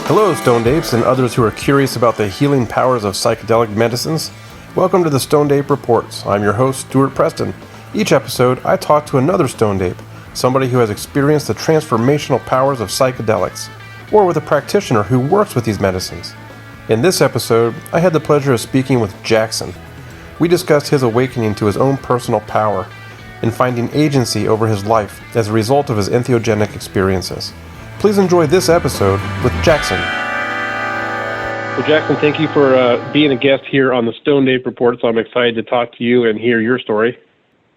Hello, Stoned Apes and others who are curious about the healing powers of psychedelic medicines. Welcome to the Stoned Ape Reports. I'm your host, Stuart Preston. Each episode, I talk to another Stoned Ape, somebody who has experienced the transformational powers of psychedelics, or with a practitioner who works with these medicines. In this episode, I had the pleasure of speaking with Jackson. We discussed his awakening to his own personal power and finding agency over his life as a result of his entheogenic experiences. Please enjoy this episode with Jackson. Well, Jackson, thank you for being a guest here on the Stoned Ape Report. So I'm excited to talk to you and hear your story.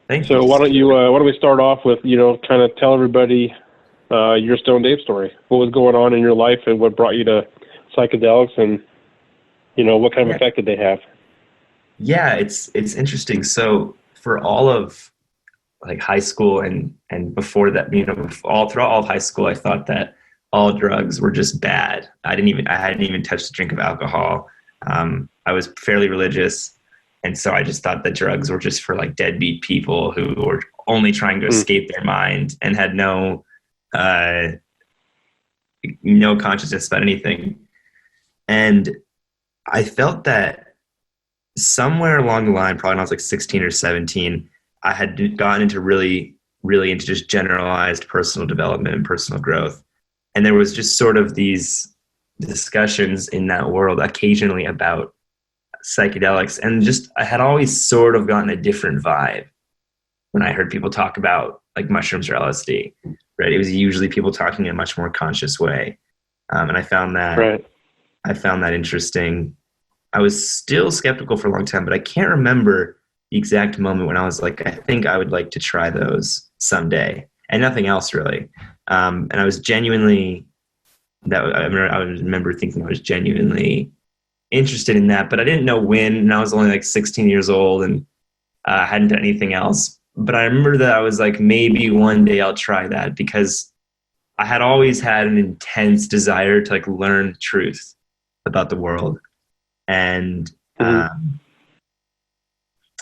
Thank you. So why don't we start off with, kind of tell everybody your Stoned Ape story. What was going on in your life and what brought you to psychedelics, and what kind of effect did they have? Yeah, it's interesting. So for all of like high school and before that, all throughout all of high school, I thought that all drugs were just bad. I hadn't even touched a drink of alcohol. I was fairly religious, and so I just thought that drugs were just for like deadbeat people who were only trying to escape their mind and had no consciousness about anything. And I felt that somewhere along the line, probably when I was like 16 or 17, I had gotten into really into just generalized personal development and personal growth. And there was just sort of these discussions in that world occasionally about psychedelics. And just, I had always sort of gotten a different vibe when I heard people talk about like mushrooms or LSD, right? It was usually people talking in a much more conscious way. And I found that interesting. I was still skeptical for a long time, but I can't remember the exact moment when I was like, I think I would like to try those someday, and nothing else really. And I was genuinely, I remember thinking I was genuinely interested in that, but I didn't know when, and I was only like 16 years old and hadn't done anything else. But I remember that I was like, maybe one day I'll try that, because I had always had an intense desire to like learn truth about the world. And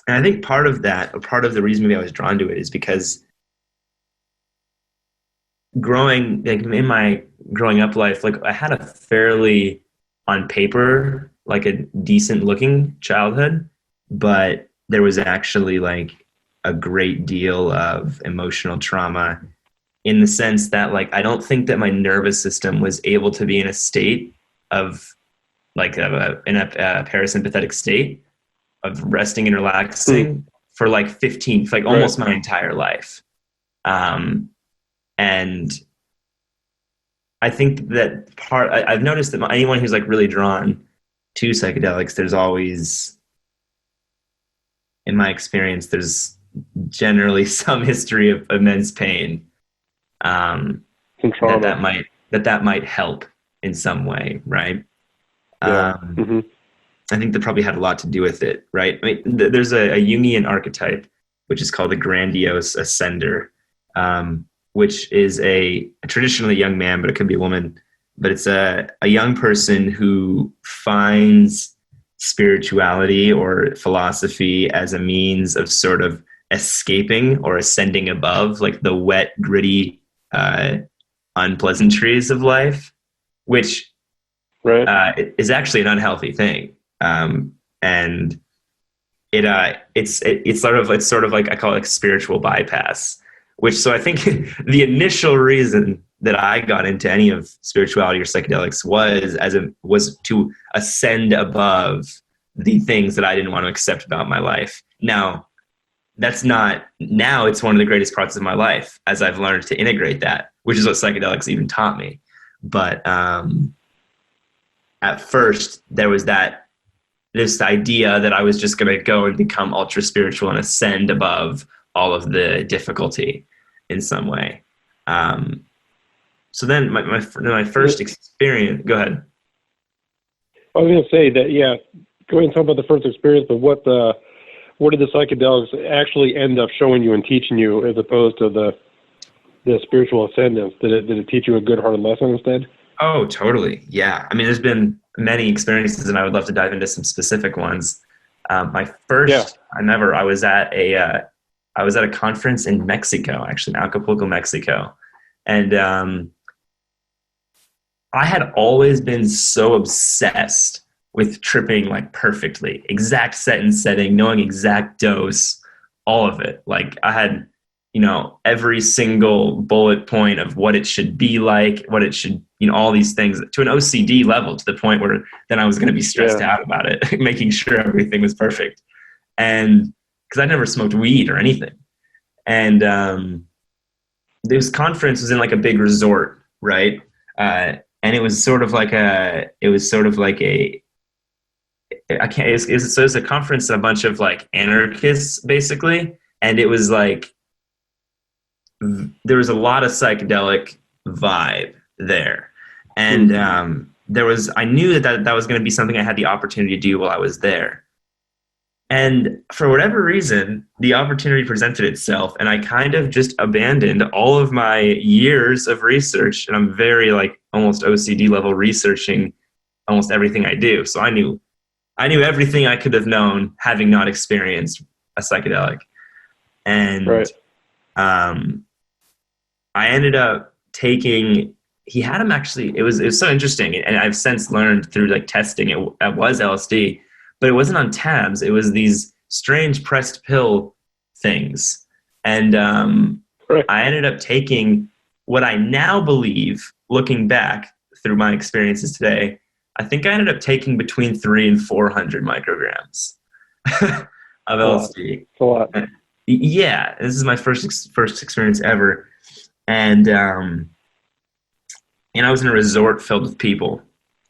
I think part of the reason maybe I was drawn to it is because in my growing up life, like I had a fairly, on paper, like a decent looking childhood, but there was actually like a great deal of emotional trauma, in the sense that like I don't think that my nervous system was able to be in a state of like a parasympathetic state of resting and relaxing for like almost my entire life. And I think that I've noticed that anyone who's like really drawn to psychedelics, there's always, in my experience, there's generally some history of immense pain. That might help in some way, right? Yeah. I think that probably had a lot to do with it, right? I mean, there's a Jungian archetype, which is called the grandiose ascender, which is a traditionally young man, but it could be a woman. But it's a young person who finds spirituality or philosophy as a means of sort of escaping or ascending above like the wet, gritty unpleasantries of life, which is actually an unhealthy thing. And it's sort of like, I call it like spiritual bypass, which, so I think the initial reason that I got into any of spirituality or psychedelics was to ascend above the things that I didn't want to accept about my life. Now it's one of the greatest parts of my life, as I've learned to integrate that, which is what psychedelics even taught me. But, at first there was this idea that I was just going to go and become ultra spiritual and ascend above all of the difficulty in some way. So then my first experience, go ahead. I was going to say that, yeah, go ahead and talk about the first experience, but what did the psychedelics actually end up showing you and teaching you, as opposed to the spiritual ascendance? Did it teach you a good hard lesson instead? Oh, totally. Yeah. I mean, there's been many experiences, and I would love to dive into some specific ones. My first, I was at a conference in Mexico, actually, in Acapulco, Mexico. And I had always been so obsessed with tripping like perfectly, exact set and setting, knowing exact dose, all of it. Like I had, every single bullet point of what it should be like, what it should, all these things to an OCD level, to the point where then I was going to be stressed out about it, making sure everything was perfect. And because I never smoked weed or anything. And this conference was in like a big resort, right? And it was sort of like a, I can't, so it's a conference, a bunch of like anarchists basically. And it was like, there was a lot of psychedelic vibe there. And I knew that was going to be something I had the opportunity to do while I was there. And for whatever reason, the opportunity presented itself, and I kind of just abandoned all of my years of research. And I'm very like almost OCD level researching almost everything I do. So I knew everything I could have known having not experienced a psychedelic. And I ended up taking, he had him actually, it was so interesting. And I've since learned through like testing, it was LSD, but it wasn't on tabs. It was these strange pressed pill things. And I ended up taking what I now believe, looking back through my experiences today, I think I ended up taking between 300 and 400 micrograms of LSD. A lot. Yeah, this is my first experience ever. And I was in a resort filled with people,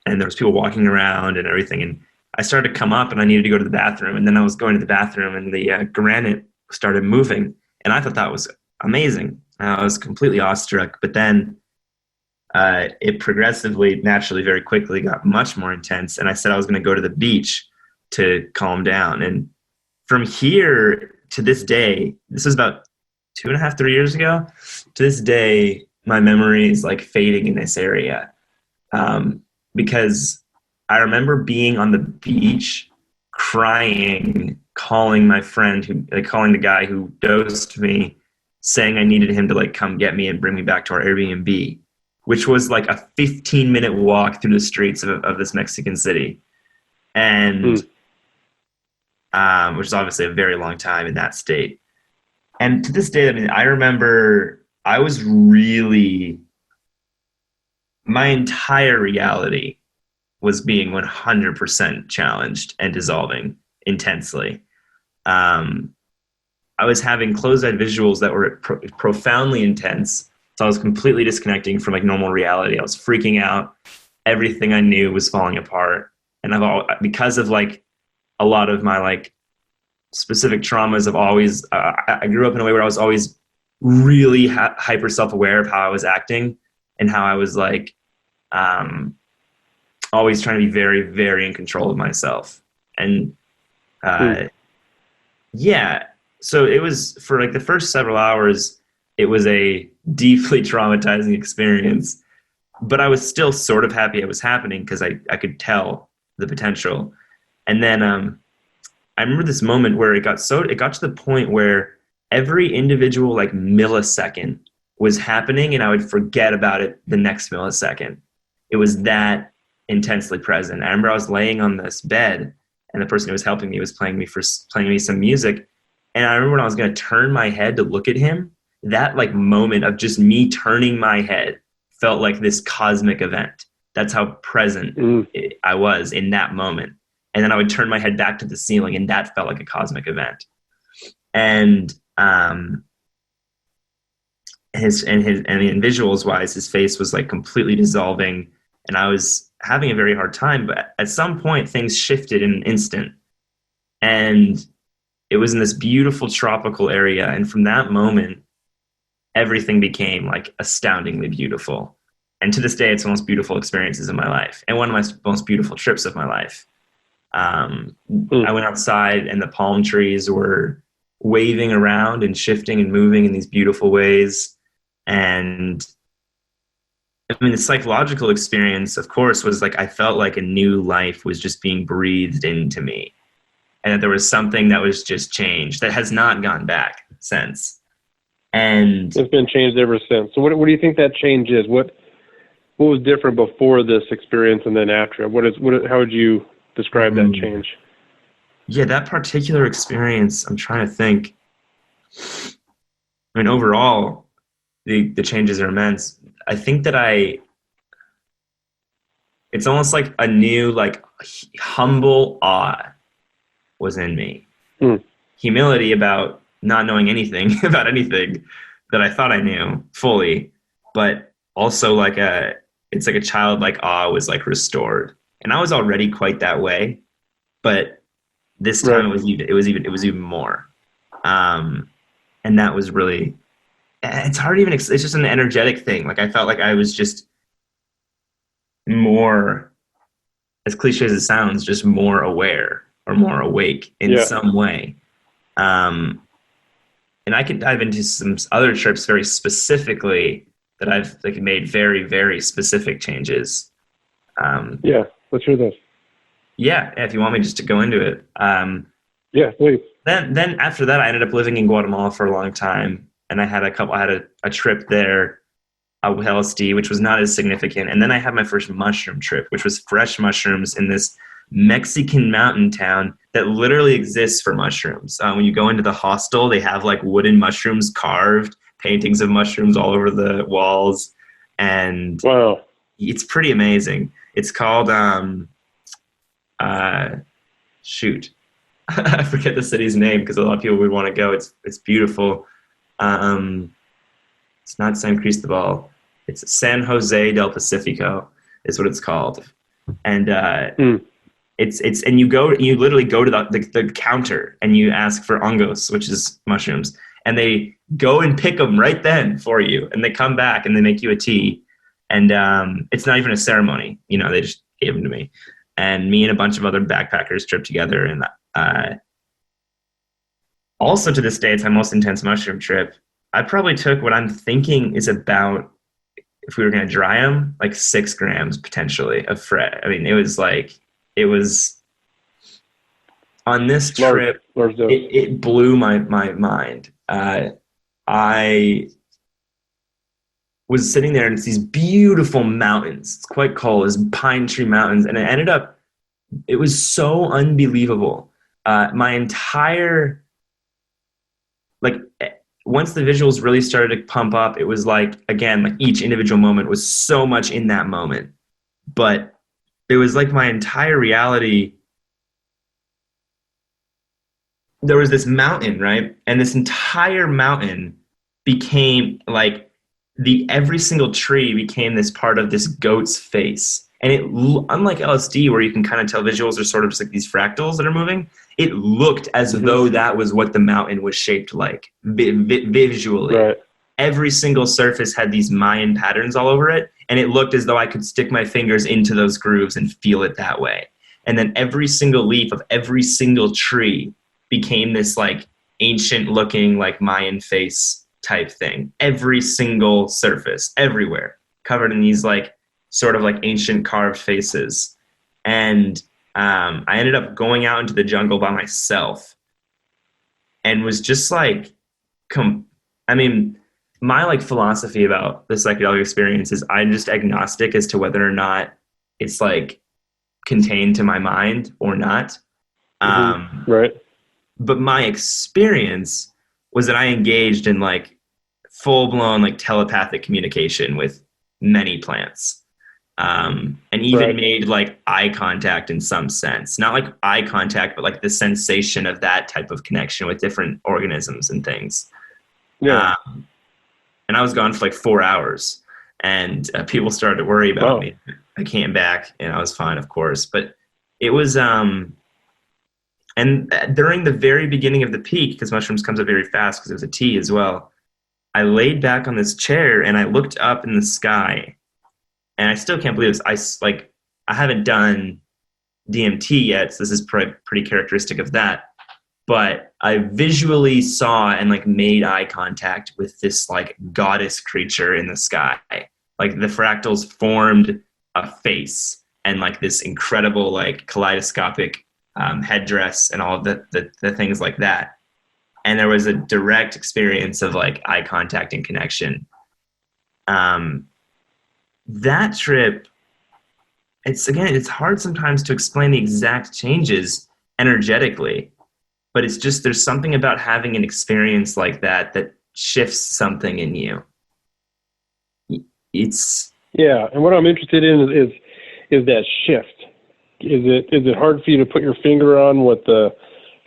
and there was people walking around and everything. And I started to come up, and I needed to go to the bathroom. And then I was going to the bathroom, and the granite started moving. And I thought that was amazing. I was completely awestruck. But then it progressively, naturally, very quickly got much more intense. And I said I was going to go to the beach to calm down. And from here to this day, this was about 2.5, 3 years ago, to this day, my memory is like fading in this area. Because I remember being on the beach, crying, calling my friend, calling the guy who dosed me, saying I needed him to like come get me and bring me back to our Airbnb, which was like a 15-minute walk through the streets of this Mexican city. And which is obviously a very long time in that state. And to this day, I mean, I remember I was really, my entire reality was being 100% challenged and dissolving intensely. I was having closed-eyed visuals that were profoundly intense. So I was completely disconnecting from like normal reality. I was freaking out. Everything I knew was falling apart. And because of like a lot of my like specific traumas of always, I grew up in a way where I was always really hyper self-aware of how I was acting and how I was like always trying to be very, very in control of myself. And so it was for like the first several hours, it was a deeply traumatizing experience, but I was still sort of happy it was happening because I could tell the potential. And then I remember this moment where it got to the point where every individual like millisecond was happening and I would forget about it the next millisecond. It was that intensely present. I remember I was laying on this bed and the person who was helping me was playing me some music. And I remember when I was going to turn my head to look at him, that like moment of just me turning my head felt like this cosmic event. That's how present I was in that moment. And then I would turn my head back to the ceiling, and that felt like a cosmic event. And visuals wise, his face was like completely dissolving, and I was having a very hard time. But at some point, things shifted in an instant, and it was in this beautiful tropical area. And from that moment, everything became like astoundingly beautiful. And to this day, it's the most beautiful experiences of my life, and one of my most beautiful trips of my life. I went outside and the palm trees were waving around and shifting and moving in these beautiful ways. And I mean, the psychological experience, of course, was like, I felt like a new life was just being breathed into me. And that there was something that was just changed that has not gone back since. And it's been changed ever since. So what do you think that change is? what was different before this experience and then after? How would you describe that change? Yeah, that particular experience, I'm trying to think. I mean, overall, the changes are immense. I think that it's almost like a new, like, humble awe was in me. Humility about not knowing anything about anything that I thought I knew fully, but also it's like a childlike awe was like restored. And I was already quite that way, but this time it was even more. And that was really, it's hard to even, it's just an energetic thing. Like I felt like I was just more, as cliche as it sounds, just more aware or more awake in some way. And I could dive into some other trips very specifically that I've like made very, very specific changes. Let's hear those. Yeah, if you want me just to go into it. Yeah, please. Then after that, I ended up living in Guatemala for a long time, and I had a trip there with LSD, which was not as significant. And then I had my first mushroom trip, which was fresh mushrooms in this Mexican mountain town that literally exists for mushrooms. When you go into the hostel, they have like wooden mushrooms carved, paintings of mushrooms all over the walls, and wow, it's pretty amazing. It's called shoot. I forget the city's name because a lot of people would want to go. It's beautiful. It's not San Cristobal. It's San Jose del Pacifico is what it's called. And it's and you literally go to the counter and you ask for hongos, which is mushrooms, and they go and pick them right then for you, and they come back and they make you a tea. And it's not even a ceremony, they just gave them to me. And me and a bunch of other backpackers tripped together. And also to this day, it's my most intense mushroom trip. I probably took what I'm thinking is about, if we were going to dry them, like 6 grams potentially of Fred. I mean, it was on this trip, it blew my mind. I was sitting there and it's these beautiful mountains. It's quite cold. It's pine tree mountains. And it was so unbelievable. My entire, once the visuals really started to pump up, it was like, again, like each individual moment was so much in that moment. But it was like my entire reality. There was this mountain, right? And this entire mountain became like every single tree became this part of this goat's face. And unlike LSD, where you can kind of tell visuals are sort of just like these fractals that are moving, it looked as though that was what the mountain was shaped like visually. Right. Every single surface had these Mayan patterns all over it, and it looked as though I could stick my fingers into those grooves and feel it that way. And then every single leaf of every single tree became this like ancient looking like Mayan face type thing. Every single surface, everywhere, covered in these like sort of like ancient carved faces. And I ended up going out into the jungle by myself and was just like, my like philosophy about the psychedelic experience is I'm just agnostic as to whether or not it's like contained to my mind or not. Right. But my experience was that I engaged in like full-blown like telepathic communication with many plants. And even made like eye contact in some sense, not like eye contact, but like the sensation of that type of connection with different organisms and things. Yeah. And I was gone for like 4 hours, and people started to worry about me. I came back and I was fine, of course, but it was, and during the very beginning of the peak, because mushrooms comes up very fast because it was a tea as well, I laid back on this chair and I looked up in the sky. And I still can't believe this. I haven't done DMT yet, so this is pretty characteristic of that. But I visually saw and like made eye contact with this like goddess creature in the sky. Like the fractals formed a face and like this incredible like kaleidoscopic headdress and all of the things like that. And there was a direct experience of like eye contact and connection. that trip, it's hard sometimes to explain the exact changes energetically, but it's just, there's something about having an experience like that that shifts something in you. It's Yeah, and what I'm interested in is that shift. Is it hard for you to put your finger on what the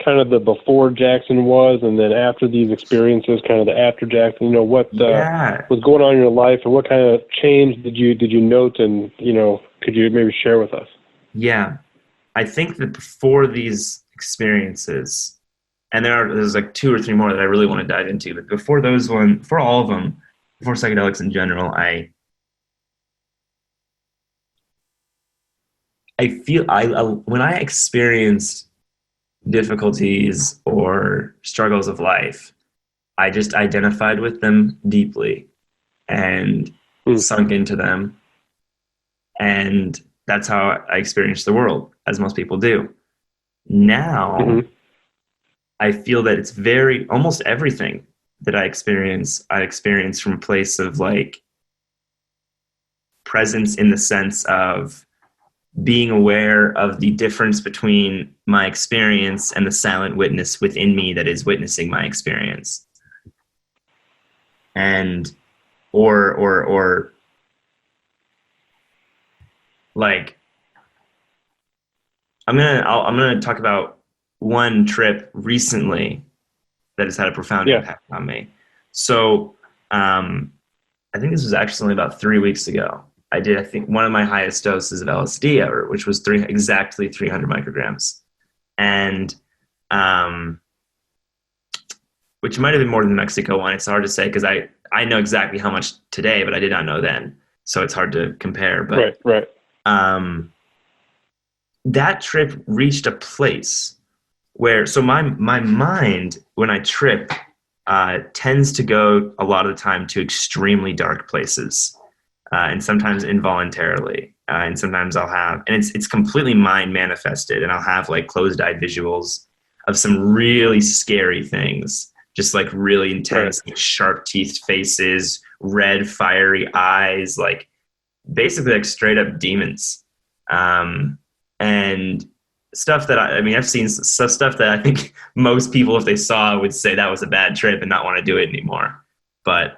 kind of the before Jackson was, and then after these experiences, kind of the after Jackson? You know, what was going on in your life, and what kind of change did you note, and could you maybe share with us? Yeah, I think that before these experiences, and there's like two or three more that I really want to dive into, but before all of them, before psychedelics in general, I feel when I experience difficulties or struggles of life, I just identified with them deeply and sunk into them. And that's how I experience the world, as most people do. Now, I feel that it's almost everything that I experience from a place of like presence, in the sense of being aware of the difference between my experience and the silent witness within me that is witnessing my experience. And or like I'm gonna talk about one trip recently that has had a profound impact on me. So I think this was actually about 3 weeks ago. I think one of my highest doses of LSD ever, which was exactly 300 micrograms. And which might have been more than the Mexico one. It's hard to say because I know exactly how much today, but I did not know then. So it's hard to compare. But right. That trip reached a place where, so my mind, when I trip, tends to go a lot of the time to extremely dark places. And sometimes involuntarily, and sometimes I'll have, and it's completely mind manifested, and I'll have like closed-eyed visuals of some really scary things, just like really intense, like sharp-teethed faces, red fiery eyes, like basically like straight up demons, and stuff that I've seen stuff that I think most people, if they saw, would say that was a bad trip and not want to do it anymore. But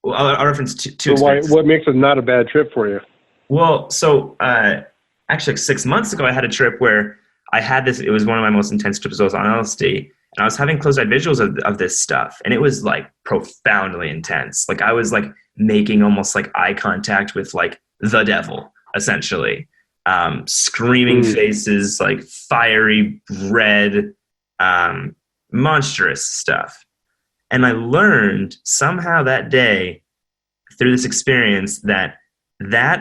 well, I'll reference two experiences. What makes it not a bad trip for you? Well, so actually 6 months ago, I had a trip where I had this. It was one of my most intense trips. I was on LSD, and I was having closed-eyed visuals of this stuff, and it was like profoundly intense. Like I was like making almost like eye contact with like the devil, essentially. Screaming faces, like fiery red, monstrous stuff. And I learned somehow that day through this experience that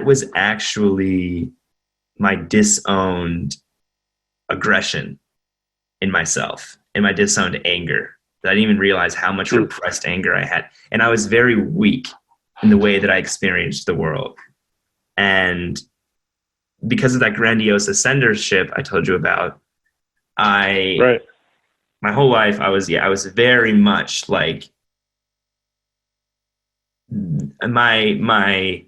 was actually my disowned aggression in myself and my disowned anger. That I didn't even realize how much repressed anger I had. And I was very weak in the way that I experienced the world. And because of that grandiose ascendership I told you about, my whole life, I was very much like my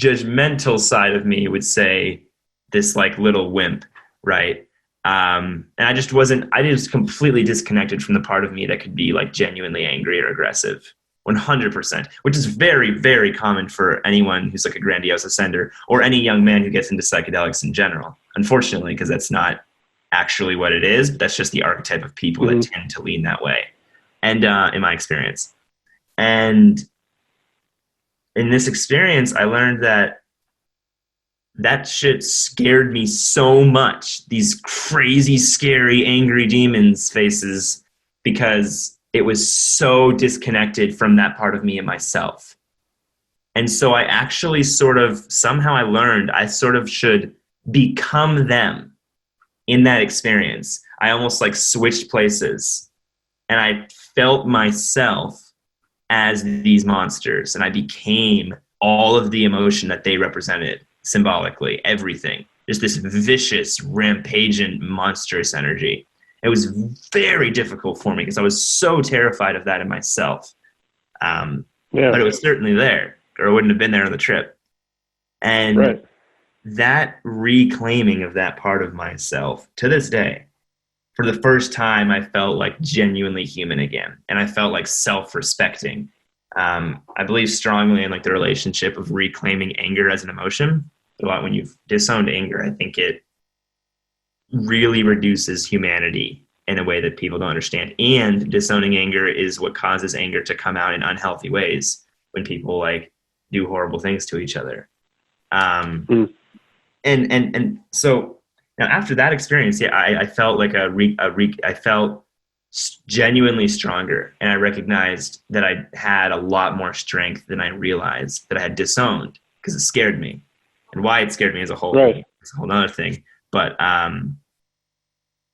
judgmental side of me would say this like little wimp, right? And I just completely disconnected from the part of me that could be like genuinely angry or aggressive, 100%, which is very, very common for anyone who's like a grandiose ascender or any young man who gets into psychedelics in general, unfortunately, because that's not actually what it is, but that's just the archetype of people that tend to lean that way. And in my experience, and in this experience, I learned that shit scared me so much, these crazy, scary, angry demons faces, because it was so disconnected from that part of me and myself. And so I actually somehow I learned I sort of should become them. In that experience, I almost like switched places, and I felt myself as these monsters, and I became all of the emotion that they represented symbolically, everything. Just this vicious, rampaging, monstrous energy. It was very difficult for me because I was so terrified of that in myself. Yeah. but it was certainly there, or it wouldn't have been there on the trip. And Right. that reclaiming of that part of myself to this day, for the first time, I felt like genuinely human again. And I felt like self-respecting. I believe strongly in like the relationship of reclaiming anger as an emotion. A lot when you've disowned anger, I think it really reduces humanity in a way that people don't understand. And disowning anger is what causes anger to come out in unhealthy ways when people like do horrible things to each other. And so now after that experience, yeah, I felt like I felt genuinely stronger, and I recognized that I had a lot more strength than I realized that I had disowned, because it scared me. And why it scared me is a whole other thing. But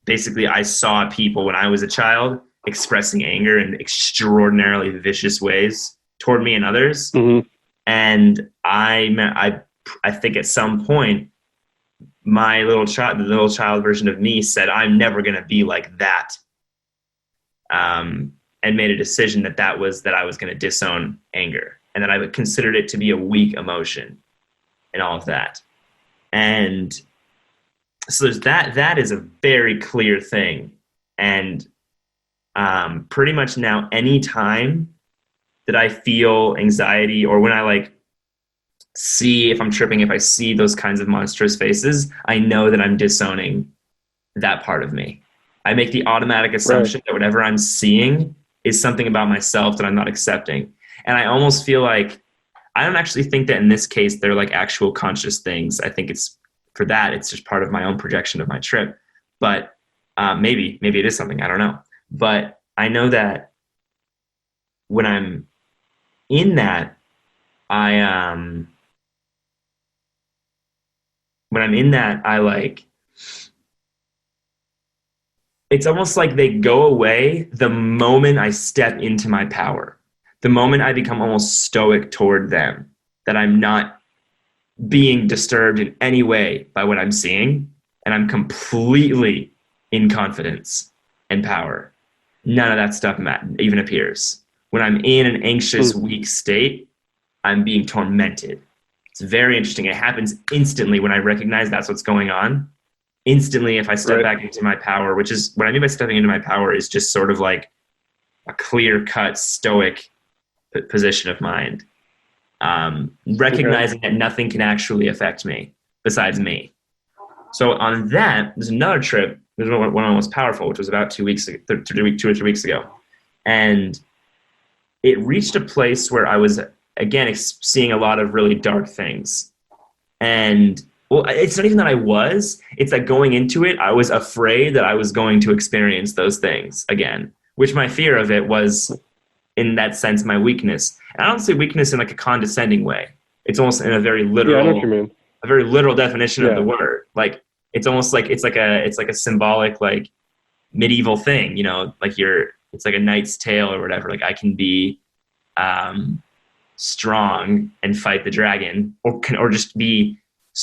basically, I saw people when I was a child expressing anger in extraordinarily vicious ways toward me and others. Mm-hmm. And I think at some point, the little child version of me said, I'm never going to be like that. And made a decision that I was going to disown anger, and that I considered it to be a weak emotion and all of that. And so there's that is a very clear thing. And pretty much now, any time that I feel anxiety, or when I like see if I'm tripping, if I see those kinds of monstrous faces, I know that I'm disowning that part of me. I make the automatic assumption that whatever I'm seeing is something about myself that I'm not accepting. And I almost feel like, I don't actually think that in this case they're like actual conscious things. I think it's just part of my own projection of my trip. But maybe it is something, I don't know. But I know that when I'm in that, it's almost like they go away the moment I step into my power. The moment I become almost stoic toward them, that I'm not being disturbed in any way by what I'm seeing, and I'm completely in confidence and power. None of that stuff even appears. When I'm in an anxious, weak state, I'm being tormented. It's very interesting. It happens instantly when I recognize that's what's going on. Instantly, if I step back into my power, which is what I mean by stepping into my power, is just sort of like a clear-cut, stoic position of mind. Recognizing that nothing can actually affect me besides me. So on that, there's another trip. There's one of the most powerful, which was about 2 or 3 weeks ago. And it reached a place where I was, again, seeing a lot of really dark things. And, well, it's not even that it's that going into it, I was afraid that I was going to experience those things again, which my fear of it was, in that sense, my weakness. And I don't say weakness in like a condescending way. It's almost in a very literal, I know what you mean. A very literal definition of the word. Like, it's almost like it's like a symbolic, like, medieval thing, like it's like a knight's tale or whatever. Like, I can be strong and fight the dragon, or just be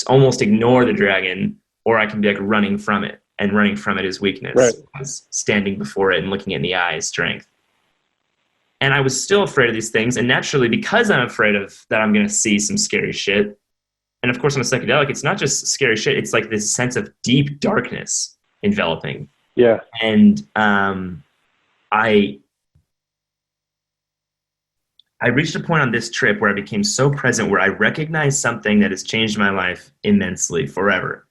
almost ignore the dragon, or I can be like running from it, and running from it is weakness. As standing before it and looking it in the eye is strength. And I was still afraid of these things, and naturally, because I'm afraid of that, I'm going to see some scary shit. And of course, on a psychedelic, it's not just scary shit. It's like this sense of deep darkness enveloping. Yeah. And I reached a point on this trip where I became so present, where I recognized something that has changed my life immensely, forever,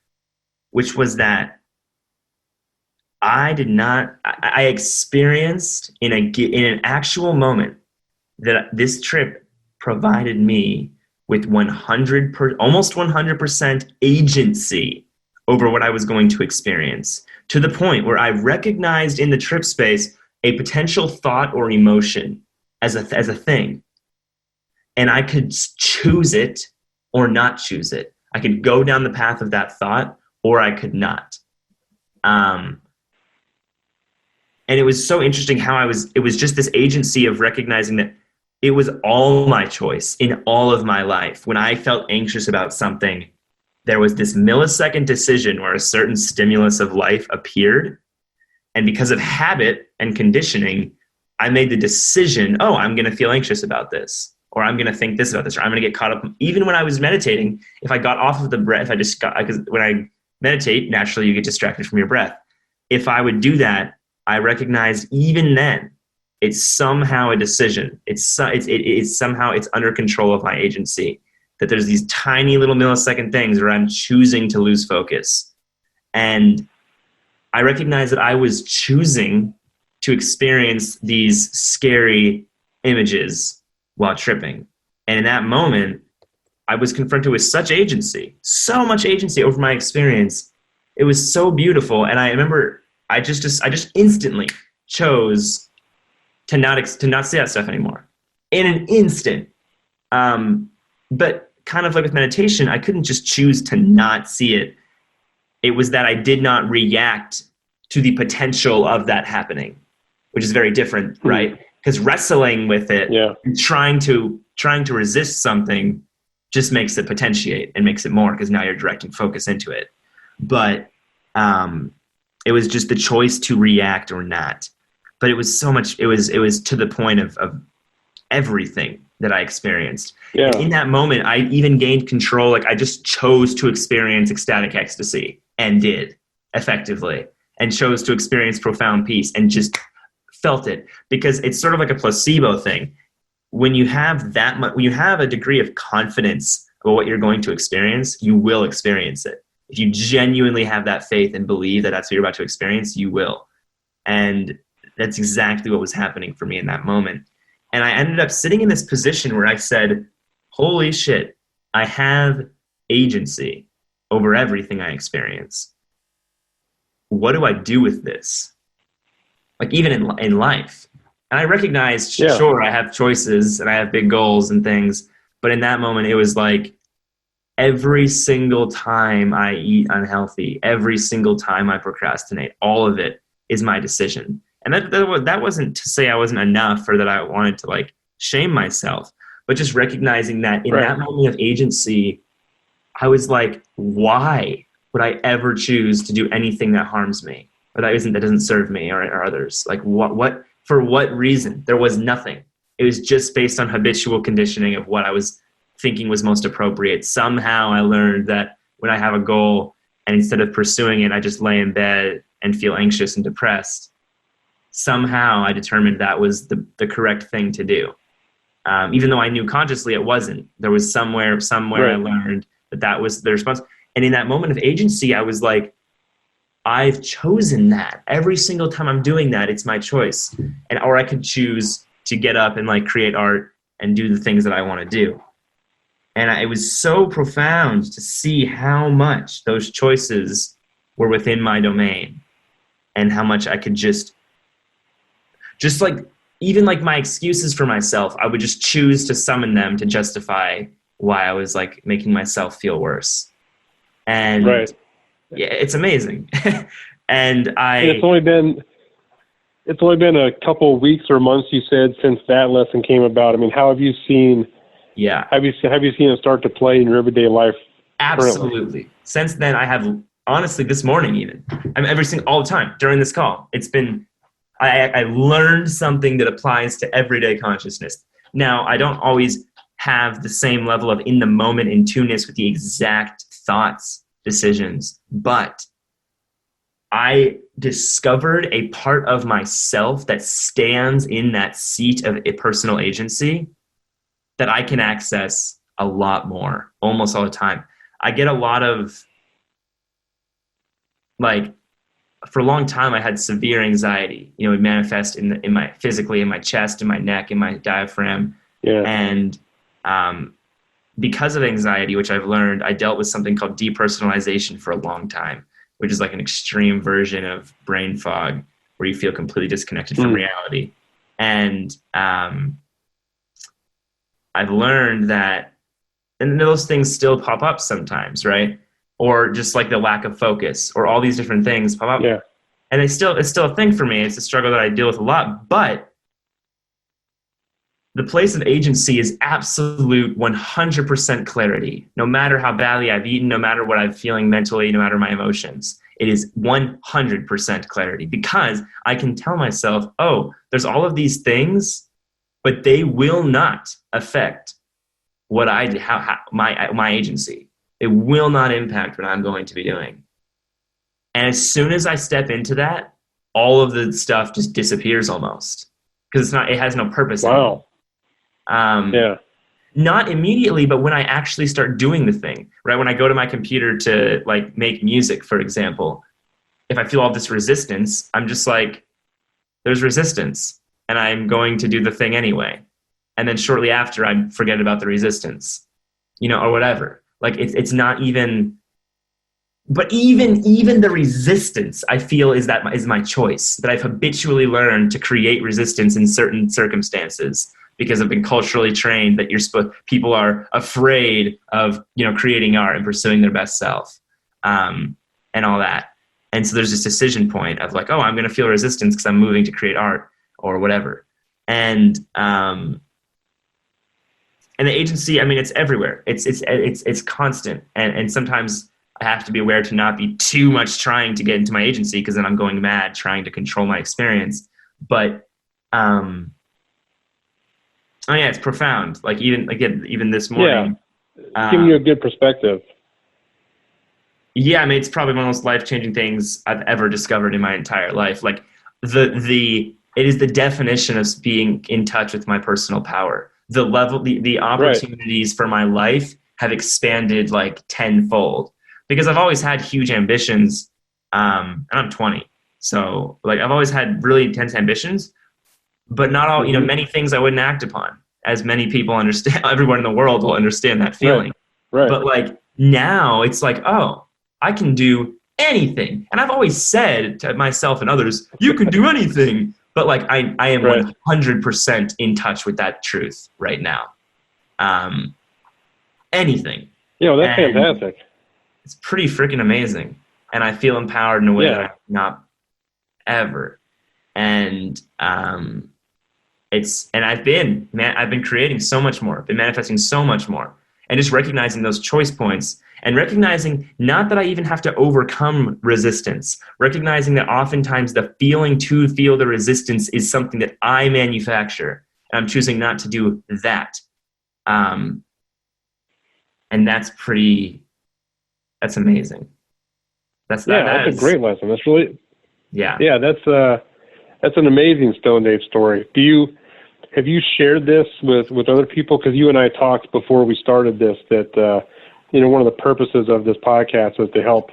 which was that I experienced in an actual moment that this trip provided me with almost 100% agency over what I was going to experience, to the point where I recognized in the trip space a potential thought or emotion as a thing. And I could choose it or not choose it. I could go down the path of that thought, or I could not. And it was so interesting how it was just this agency of recognizing that it was all my choice in all of my life. When I felt anxious about something, there was this millisecond decision where a certain stimulus of life appeared. And because of habit and conditioning, I made the decision, oh, I'm going to feel anxious about this, or I'm going to think this about this, or I'm going to get caught up. Even when I was meditating, if I got off of the breath, because when I meditate, naturally you get distracted from your breath. If I would do that, I recognized even then, it's somehow a decision. It's somehow it's under control of my agency, that there's these tiny little millisecond things where I'm choosing to lose focus. And I recognized that I was choosing to experience these scary images while tripping. And in that moment, I was confronted with such agency, so much agency over my experience. It was so beautiful. And I remember I just instantly chose to not see that stuff anymore in an instant. But kind of like with meditation, I couldn't just choose to not see it. It was that I did not react to the potential of that happening, which is very different, right? Because wrestling with it, and trying to resist something just makes it potentiate and makes it more, because now you're directing focus into it. But it was just the choice to react or not. But it was so much, it was to the point of everything that I experienced. Yeah. In that moment, I even gained control. Like, I just chose to experience ecstatic ecstasy and did effectively, and chose to experience profound peace and just felt it, because it's sort of like a placebo thing. When you have that much, when you have a degree of confidence about what you're going to experience, you will experience it. If you genuinely have that faith and believe that that's what you're about to experience, you will. And that's exactly what was happening for me in that moment. And I ended up sitting in this position where I said, holy shit, I have agency over everything I experience. What do I do with this? Like, even in life. And I recognized, sure, I have choices and I have big goals and things. But in that moment, it was like, every single time I eat unhealthy, every single time I procrastinate, all of it is my decision. And that wasn't to say I wasn't enough, or that I wanted to like shame myself, but just recognizing that in that moment of agency, I was like, why would I ever choose to do anything that harms me, or that doesn't serve me or others? Like, what for what reason? There was nothing. It was just based on habitual conditioning of what I was thinking was most appropriate. Somehow I learned that when I have a goal and instead of pursuing it, I just lay in bed and feel anxious and depressed. Somehow I determined that was the correct thing to do. Even though I knew consciously it wasn't. There was somewhere I learned that was the response. And in that moment of agency, I was like, I've chosen that. Every single time I'm doing that, it's my choice. Or I could choose to get up and like create art and do the things that I want to do. And it was so profound to see how much those choices were within my domain, and how much I could just like, even like my excuses for myself, I would just choose to summon them to justify why I was like making myself feel worse. And yeah, it's amazing. And it's only been a couple of weeks or months, you said, since that lesson came about. I mean, how have you seen? Yeah. Have you seen it start to play in your everyday life? Absolutely. Currently? Since then, I have, honestly, this morning even, all the time during this call, it's been, I learned something that applies to everyday consciousness. Now, I don't always have the same level of in the moment in tuneness with the exact thoughts, decisions, but I discovered a part of myself that stands in that seat of a personal agency that I can access a lot more, almost all the time. I get a lot of, like, for a long time, I had severe anxiety. You know, it manifest in my physically, in my chest, in my neck, in my diaphragm. Yeah. And because of anxiety, which I've learned, I dealt with something called depersonalization for a long time, which is like an extreme version of brain fog, where you feel completely disconnected from reality. And I've learned that, and those things still pop up sometimes, right? Or just like the lack of focus, or all these different things pop up. Yeah. And it's still a thing for me. It's a struggle that I deal with a lot. But the place of agency is absolute 100% clarity. No matter how badly I've eaten, no matter what I'm feeling mentally, no matter my emotions. It is 100% clarity, because I can tell myself, oh, there's all of these things, but they will not affect what I do, my agency. It will not impact what I'm going to be doing. And as soon as I step into that, all of the stuff just disappears almost, because it has no purpose. Wow. Yeah. Not immediately, but when I actually start doing the thing, right? When I go to my computer to like make music, for example, if I feel all this resistance, I'm just like, there's resistance, and I'm going to do the thing anyway. And then shortly after, I forget about the resistance, or whatever. Like it's not even, but even the resistance, I feel is my choice, that I've habitually learned to create resistance in certain circumstances, because I've been culturally trained that people are afraid of, creating art and pursuing their best self, and all that. And so there's this decision point of like, oh, I'm going to feel resistance because I'm moving to create art or whatever. And the agency, I mean, it's everywhere. It's constant. And sometimes I have to be aware to not be too much trying to get into my agency, because then I'm going mad trying to control my experience. But, oh yeah, it's profound. Like even this morning. Yeah, giving you a good perspective. Yeah, I mean, it's probably one of the most life-changing things I've ever discovered in my entire life. Like it is the definition of being in touch with my personal power. The level, the opportunities for my life have expanded like tenfold, because I've always had huge ambitions. And I'm 20, so like I've always had really intense ambitions. But not all, many things I wouldn't act upon, as many people understand. Everyone in the world will understand that feeling. Right. But like now it's like, oh, I can do anything. And I've always said to myself and others, you can do anything. But like I am 100% in touch with that truth right now. Anything. That's fantastic. It's pretty freaking amazing. And I feel empowered in a way that I've not ever. And I've been creating so much more, been manifesting so much more, and just recognizing those choice points, and recognizing not that I even have to overcome resistance, recognizing that oftentimes the feeling to feel the resistance is something that I manufacture, and I'm choosing not to do that. And that's amazing. That's a great lesson. That's really, yeah, that's an amazing Stone Dave story. Have you shared this with other people? Because you and I talked before we started this that one of the purposes of this podcast was to help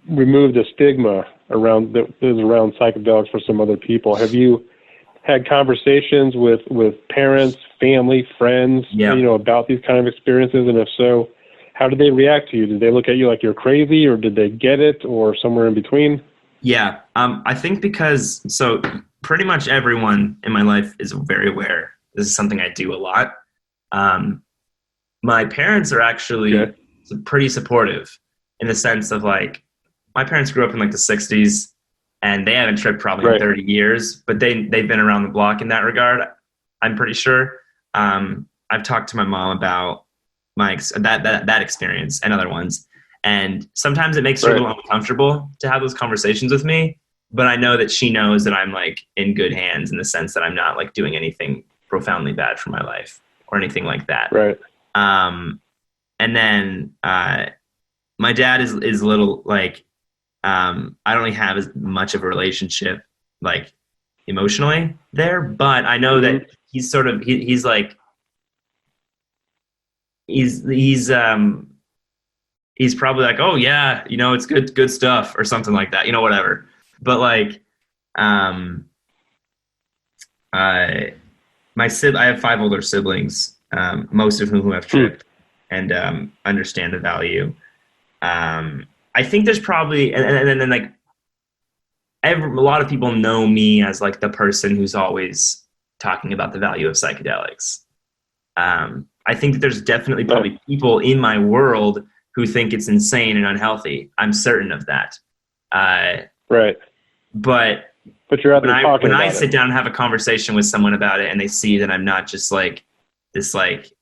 remove the stigma around psychedelics for some other people. Have you had conversations with parents, family, friends, about these kind of experiences? And if so, how did they react to you? Did they look at you like you're crazy, or did they get it, or somewhere in between? Yeah, I think so pretty much everyone in my life is very aware. This is something I do a lot. My parents are actually pretty supportive, in the sense of like, my parents grew up in like the 60s, and they haven't tripped probably in 30 years, but they've been around the block in that regard, I'm pretty sure. I've talked to my mom about that experience and other ones. And sometimes it makes her a little uncomfortable to have those conversations with me, but I know that she knows that I'm like in good hands, in the sense that I'm not like doing anything profoundly bad for my life or anything like that. Right. And then my dad is a little like, I don't really have as much of a relationship like emotionally there, but I know that he's sort of, he's like, he's probably like, oh yeah, it's good stuff, or something like that, whatever. But like, I have 5 older siblings, most of whom have tripped and understand the value. I think there's probably, and then like, a lot of people know me as like the person who's always talking about the value of psychedelics. I think that there's definitely probably people in my world who think it's insane and unhealthy. I'm certain of that. Right. But you're out there talking about it. When I sit down and have a conversation with someone about it, and they see that I'm not just like this like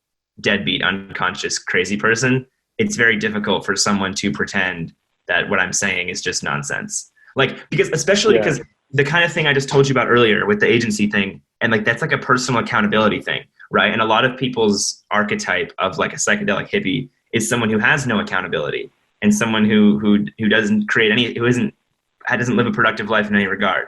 deadbeat, unconscious, crazy person, it's very difficult for someone to pretend that what I'm saying is just nonsense. Like, especially Yeah. because the kind of thing I just told you about earlier with the agency thing, and like that's like a personal accountability thing, right? And a lot of people's archetype of like a psychedelic hippie is someone who has no accountability, and someone who doesn't create any, doesn't live a productive life in any regard.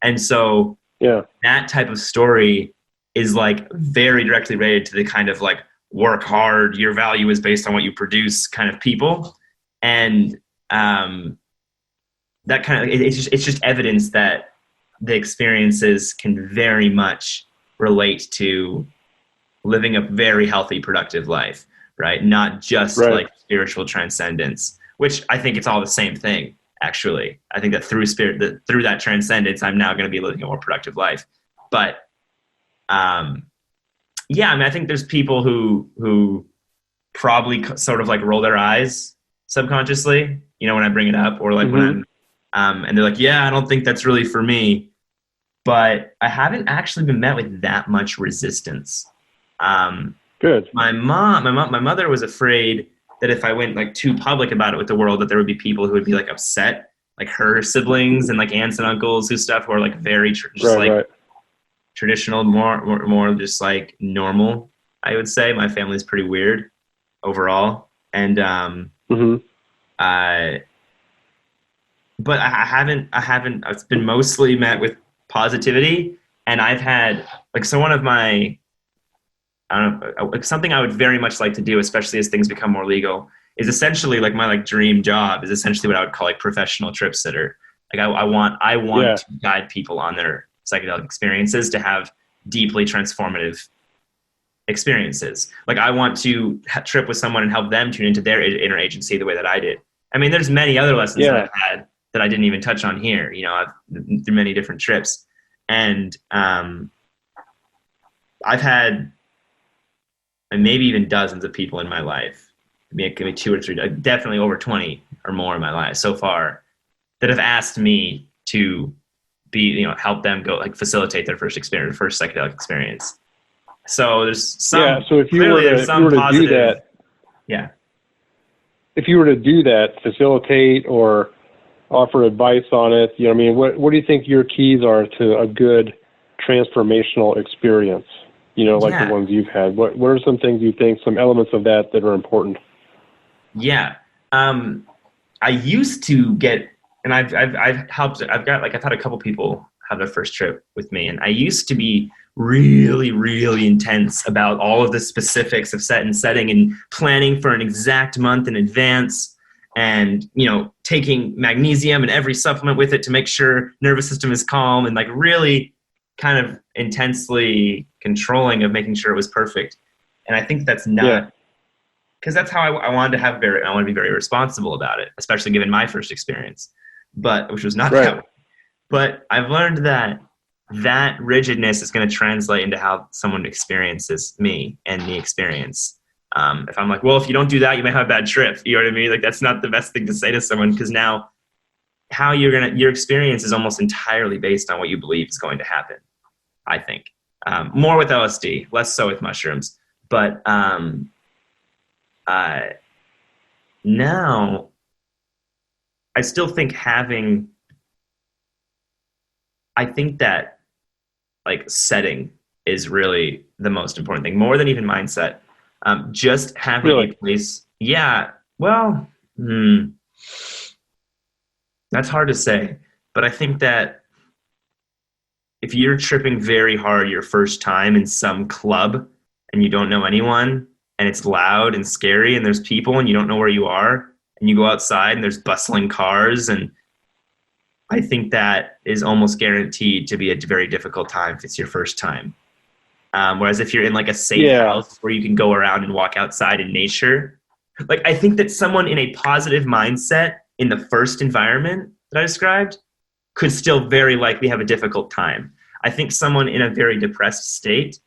And so that type of story is like very directly related to the kind of like work hard, your value is based on what you produce kind of people. And that kind of, it's just evidence that the experiences can very much relate to living a very healthy, productive life, right? Not just like spiritual transcendence, which I think it's all the same thing, actually. I think that through that transcendence, I'm now going to be living a more productive life. But yeah, I mean, I think there's people who probably sort of like roll their eyes subconsciously, you know, when I bring it up, or like when I'm, and they're like, yeah, I don't think that's really for me. But I haven't actually been met with that much resistance. Good. My mother was afraid that if I went like too public about it with the world, that there would be people who would be like upset, like her siblings and like aunts and uncles who stuff, who are like very traditional, more just like normal. I would say my family's pretty weird overall, and but I haven't. It's been mostly met with positivity, and I've had like, so one of my, I don't know, like something I would very much like to do, especially as things become more legal, is essentially like my like dream job is essentially what I would call like professional trip sitter. Like I want to guide people on their psychedelic experiences to have deeply transformative experiences. Like I want to trip with someone and help them tune into their inner agency the way that I did. I mean, there's many other lessons that I've had that I didn't even touch on here. You know, through many different trips, and I've had maybe even dozens of people in my life. I mean, it could be 2 or 3, definitely over 20 or more in my life so far, that have asked me to be, you know, help them go like facilitate their first psychedelic experience. So there's some. So if you were to do that, if you were to do that, facilitate or offer advice on it, you know, I mean, what do you think your keys are to a good transformational experience? You know, like the ones you've had. What are some things you think, some elements of that are important? Yeah, I used to get, and I've helped. I've had a couple people have their first trip with me, and I used to be really, really intense about all of the specifics of setting and planning for an exact month in advance, and, you know, taking magnesium and every supplement with it to make sure nervous system is calm, and like really kind of intensely controlling of making sure it was perfect. And I think that's not, because that's how I wanted to I want to be very responsible about it, especially given my first experience, which was not that way. But I've learned that rigidness is going to translate into how someone experiences me and the experience. If I'm like, well, if you don't do that, you may have a bad trip. You know what I mean? Like, that's not the best thing to say to someone, because now your experience is almost entirely based on what you believe is going to happen, I think. More with LSD, less so with mushrooms. But now I still think I think that like setting is really the most important thing, more than even mindset. Just having a place. Yeah. Well, that's hard to say, but I think that if you're tripping very hard your first time in some club and you don't know anyone, and it's loud and scary and there's people and you don't know where you are, and you go outside and there's bustling cars, and I think that is almost guaranteed to be a very difficult time if it's your first time. Whereas if you're in like a safe house where you can go around and walk outside in nature, like I think that someone in a positive mindset in the first environment that I described could still very likely have a difficult time. I think someone in a very depressed state,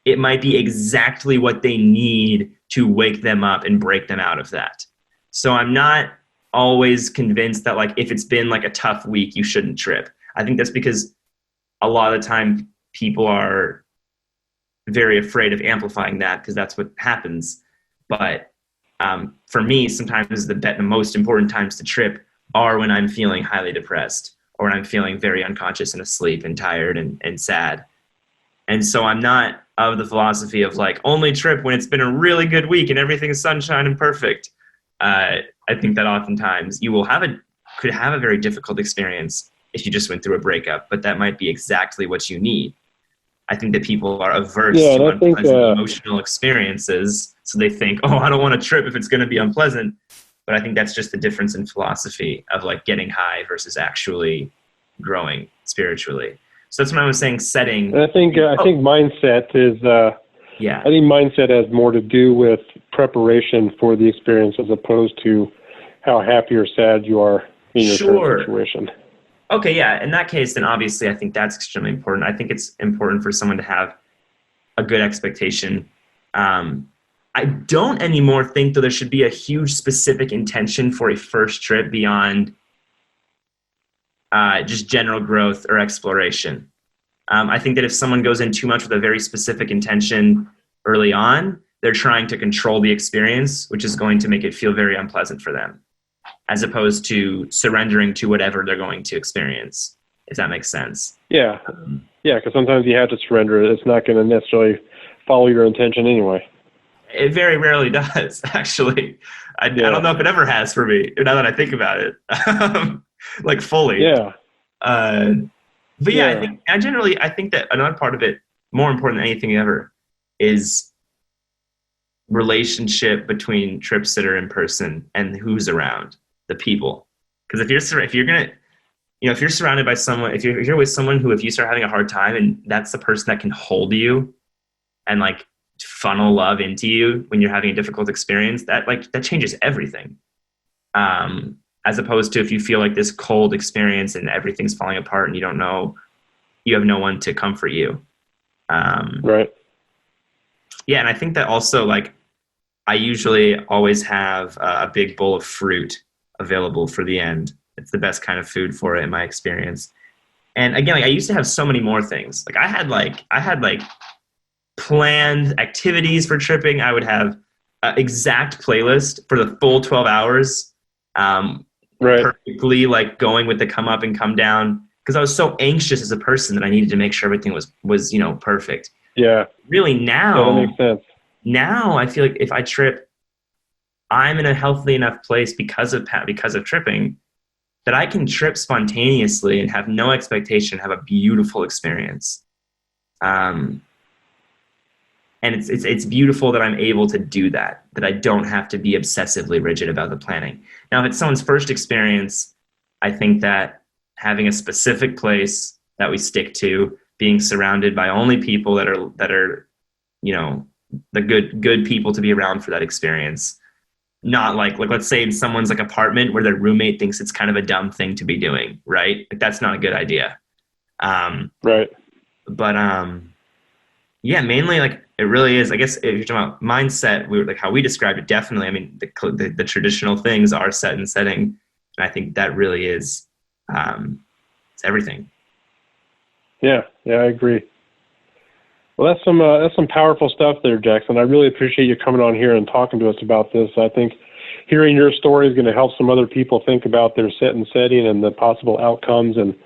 it might be exactly what they need to wake them up and break them out of that. So I'm not always convinced that like if it's been like a tough week, you shouldn't trip. I think that's because a lot of the time people are very afraid of amplifying that because that's what happens. But For me, sometimes the most important times to trip are when I'm feeling highly depressed or when I'm feeling very unconscious and asleep and tired and sad. And so I'm not of the philosophy of like only trip when it's been a really good week and everything is sunshine and perfect. I think that oftentimes you could have a very difficult experience if you just went through a breakup, but that might be exactly what you need. I think that people are averse to unpleasant emotional experiences, so they think, oh, I don't want to trip if it's going to be unpleasant. But I think that's just the difference in philosophy of like getting high versus actually growing spiritually. So that's when I was saying setting. And I think mindset is. I think mindset has more to do with preparation for the experience as opposed to how happy or sad you are in your current situation. Okay, yeah. In that case, then obviously I think that's extremely important. I think it's important for someone to have a good expectation. I don't anymore think that there should be a huge specific intention for a first trip beyond just general growth or exploration. I think that if someone goes in too much with a very specific intention early on, they're trying to control the experience, which is going to make it feel very unpleasant for them, as opposed to surrendering to whatever they're going to experience, if that makes sense. Yeah, because sometimes you have to surrender. It's not going to necessarily follow your intention anyway. It very rarely does, actually. I don't know if it ever has for me, now that I think about it, like fully. Yeah. But yeah, I think that another part of it, more important than anything ever, is relationship between trips that are in person and who's around, the people. Because if you're surrounded by someone, if you're with someone who, if you start having a hard time and that's the person that can hold you and like funnel love into you when you're having a difficult experience, that changes everything. As opposed to if you feel like this cold experience and everything's falling apart and you have no one to comfort you. Right. Yeah, and I think that also, like, I usually always have a big bowl of fruit available for the end. It's the best kind of food for it in my experience. And again, like, I used to have so many more things. Like I had planned activities for tripping. I would have an exact playlist for the full 12 hours. Perfectly like going with the come up and come down, because I was so anxious as a person that I needed to make sure everything was perfect. Yeah. Really now, that makes sense. Now I feel like if I trip, I'm in a healthy enough place because of tripping that I can trip spontaneously and have no expectation, have a beautiful experience. And it's beautiful that I'm able to do that I don't have to be obsessively rigid about the planning. Now, if it's someone's first experience, I think that having a specific place that we stick to, being surrounded by only people that are the good people to be around for that experience, not like let's say in someone's like apartment where their roommate thinks it's kind of a dumb thing to be doing, right? Like that's not a good idea. Right. But yeah, mainly like it really is. I guess if you're talking about mindset, like how we described it, definitely. I mean, the traditional things are set and setting, and I think that really is it's everything. Yeah, I agree. Well, that's some powerful stuff there, Jackson. I really appreciate you coming on here and talking to us about this. I think hearing your story is going to help some other people think about their set and setting and the possible outcomes, and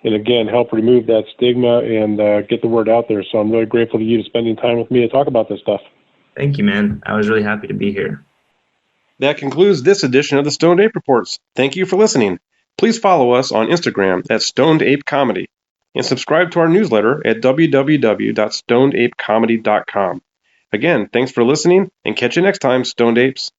again, help remove that stigma and get the word out there. So I'm really grateful to you spending time with me to talk about this stuff. Thank you, man. I was really happy to be here. That concludes this edition of the Stoned Ape Reports. Thank you for listening. Please follow us on Instagram at Stoned Ape Comedy and subscribe to our newsletter at www.stonedapecomedy.com. Again, thanks for listening and catch you next time, Stoned Apes.